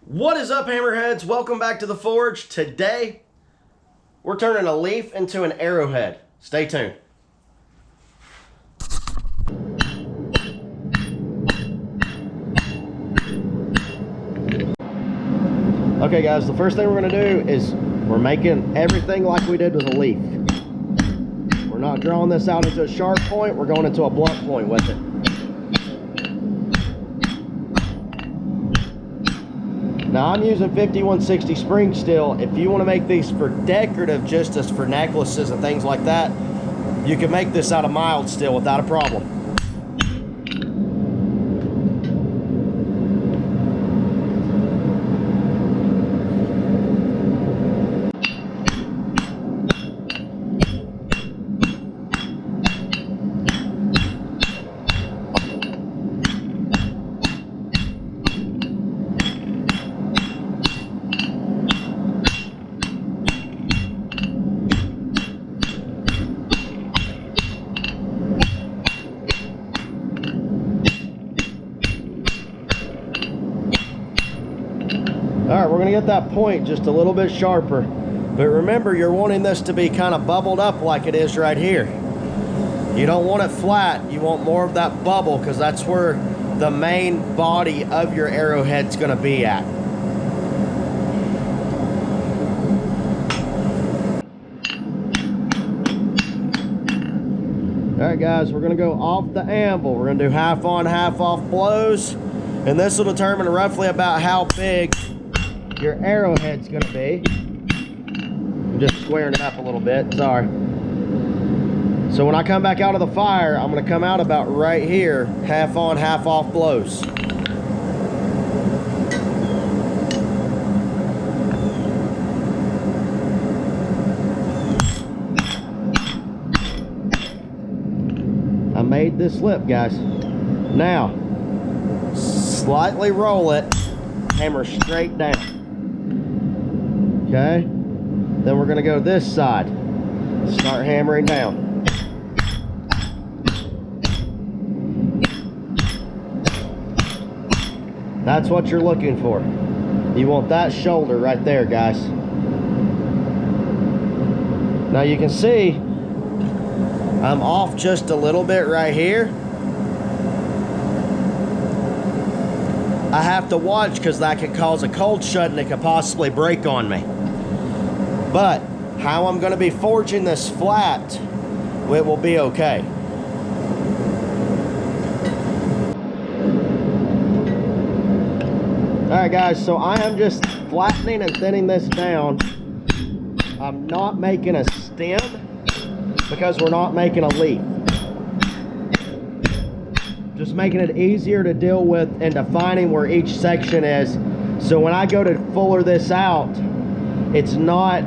What is up, hammerheads? Welcome back to the forge. Today, we're turning a leaf into an arrowhead. Stay tuned. Okay guys, the first thing we're gonna do is we're making everything like we did with a leaf. We're not drawing this out into a sharp point, we're going into a blunt point with it. Now I'm using 5160 spring steel. If you want to make these for decorative, just as for necklaces and things like that, you can make this out of mild steel without a problem. Alright, we're going to get that point just a little bit sharper. But remember, you're wanting this to be kind of bubbled up like it is right here. You don't want it flat. You want more of that bubble because that's where the main body of your arrowhead's going to be at. Alright guys, we're going to go off the anvil. We're going to do half on, half off blows. And this will determine roughly about how big your arrowhead's gonna be. I'm just squaring it up a little bit, sorry. So when I come back out of the fire, I'm gonna come out about right here, half on, half off blows. I made this lip, guys. Now, slightly roll it, hammer straight down. Okay, then we're going to go this side. Start hammering down. That's what you're looking for. You want that shoulder right there, guys. Now you can see I'm off just a little bit right here. I have to watch because that could cause a cold shut and it could possibly break on me. But how I'm going to be forging this flat, it will be okay. Alright guys, so I am just flattening and thinning this down. I'm not making a stem because we're not making a leaf. Just making it easier to deal with and defining where each section is. So when I go to fuller this out, it's not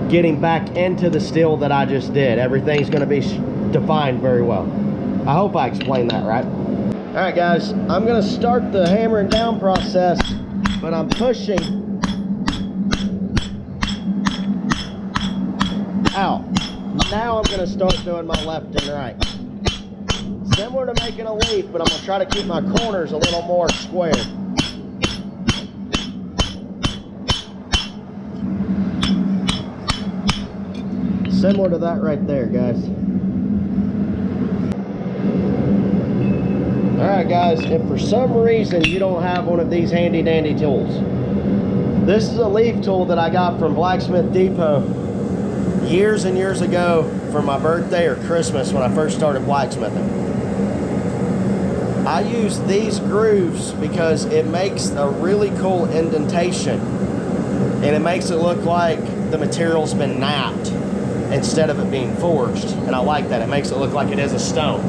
getting back into the steel that I just did. Everything's going to be defined very well. I hope I explained that right. Alright guys, I'm going to start the hammering down process, but I'm pushing out. Now I'm going to start doing my left and right. Similar to making a leaf, but I'm going to try to keep my corners a little more square. Similar to that right there, guys. Alright guys, if for some reason you don't have one of these handy dandy tools, this is a leaf tool that I got from Blacksmith Depot years and years ago for my birthday or Christmas when I first started blacksmithing. I use these grooves because it makes a really cool indentation and it makes it look like the material's been knapped instead of it being forged, and I like that. It makes it look like it is a stone.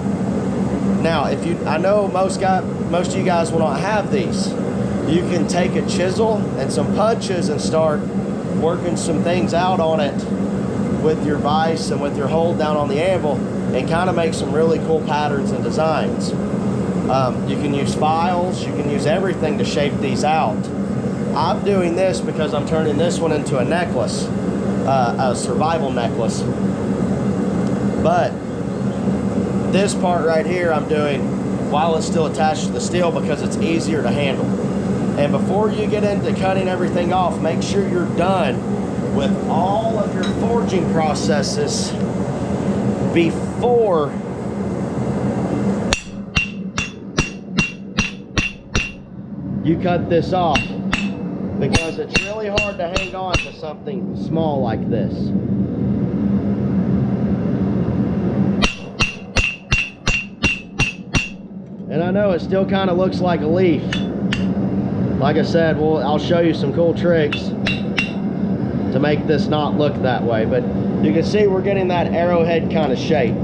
Now, I know most of you guys will not have these. You can take a chisel and some punches and start working some things out on it with your vise and with your hold down on the anvil and kind of make some really cool patterns and designs. You can use files, you can use everything to shape these out. I'm doing this because I'm turning this one into a necklace, a survival necklace. But this part right here I'm doing while it's still attached to the steel because it's easier to handle. And before you get into cutting everything off, make sure you're done with all of your forging processes before you cut this off, because it's really hard to hang on to something small like this. And I know it still kind of looks like a leaf. Like I said, well, I'll show you some cool tricks to make this not look that way, but you can see we're getting that arrowhead kind of shape.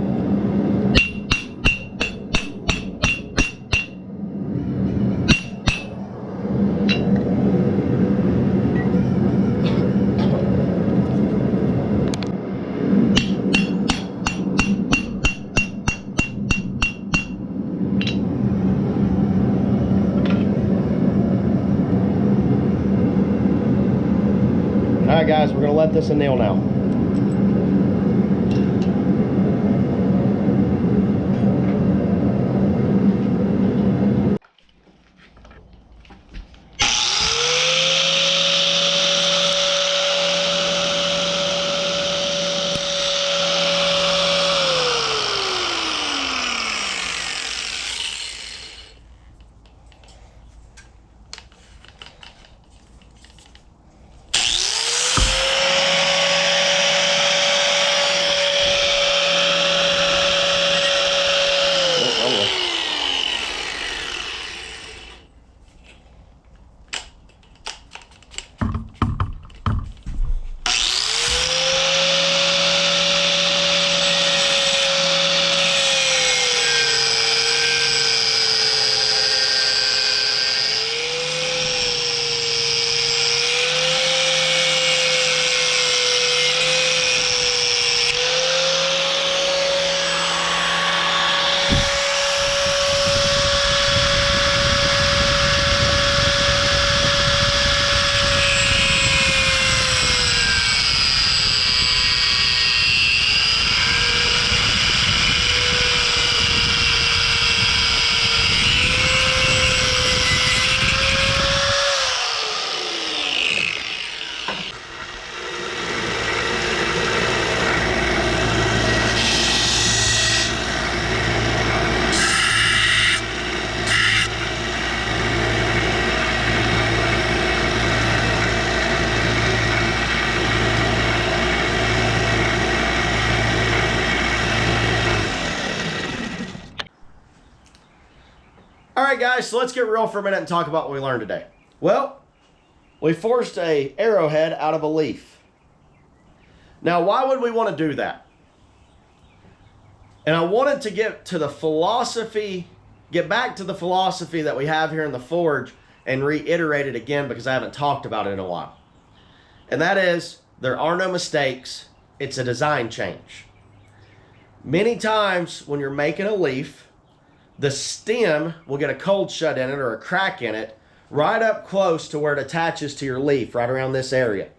All right, guys, we're gonna let this anneal now. All right, guys, so let's get real for a minute and talk about what we learned today. Well, we forged a arrowhead out of a leaf. Now, why would we want to do that? And I wanted to get to the philosophy, get back to the philosophy that we have here in the forge and reiterate it again, because I haven't talked about it in a while. And that is, there are no mistakes. It's a design change. Many times when you're making a leaf, the stem will get a cold shut in it or a crack in it right up close to where it attaches to your leaf, right around this area.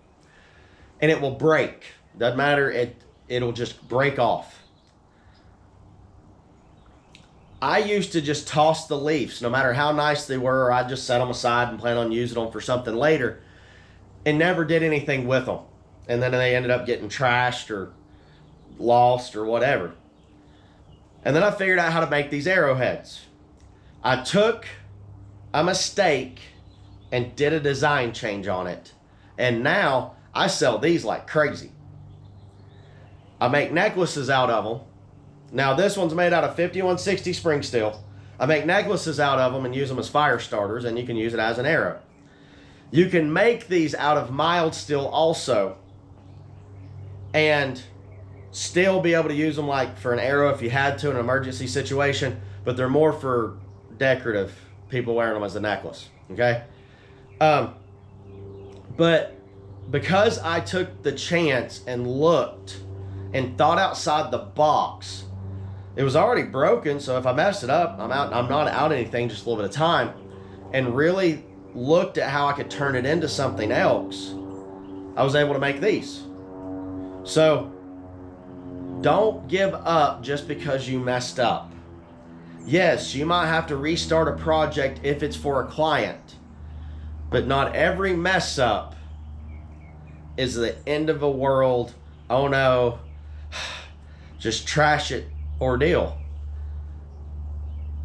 And it will break. Doesn't matter, it'll just break off. I used to just toss the leaves, no matter how nice they were, or I'd just set them aside and plan on using them for something later, and never did anything with them. And then they ended up getting trashed or lost or whatever. And then I figured out how to make these arrowheads. I took a mistake and did a design change on it. And now I sell these like crazy. I make necklaces out of them. Now this one's made out of 5160 spring steel. I make necklaces out of them and use them as fire starters, and you can use it as an arrow. You can make these out of mild steel also, and still be able to use them like for an arrow if you had to in an emergency situation, but they're more for decorative, people wearing them as a necklace, okay? But because I took the chance and looked and thought outside the box, it was already broken, so if I messed it up, I'm not out anything, just a little bit of time, and really looked at how I could turn it into something else, I was able to make these. So don't give up just because you messed up. Yes, you might have to restart a project if it's for a client, But not every mess up is the end of the world. Oh no, just trash it ordeal.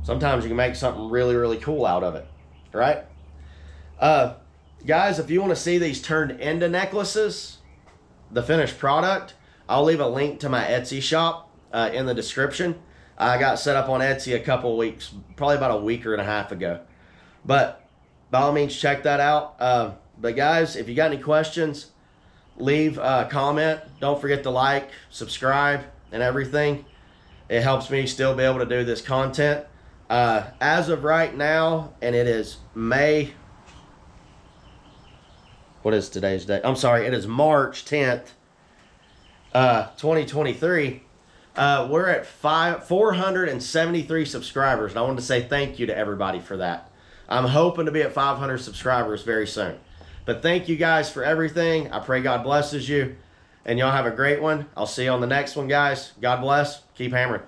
Sometimes you can make something really, really cool out of it, right? Guys, if you want to see these turned into necklaces, the finished product, I'll leave a link to my Etsy shop in the description. I got set up on Etsy a couple weeks, probably about a week or and a half ago. But by all means, check that out. But guys, if you got any questions, leave a comment. Don't forget to like, subscribe, and everything. It helps me still be able to do this content. As of right now, and it is May. What is today's date? I'm sorry, it is March 10th, 2023. We're at 473 subscribers, and I wanted to say thank you to everybody for that. I'm hoping to be at 500 subscribers very soon. But thank you guys for everything. I pray God blesses you, and y'all have a great one. I'll see you on the next one, guys. God bless. Keep hammering.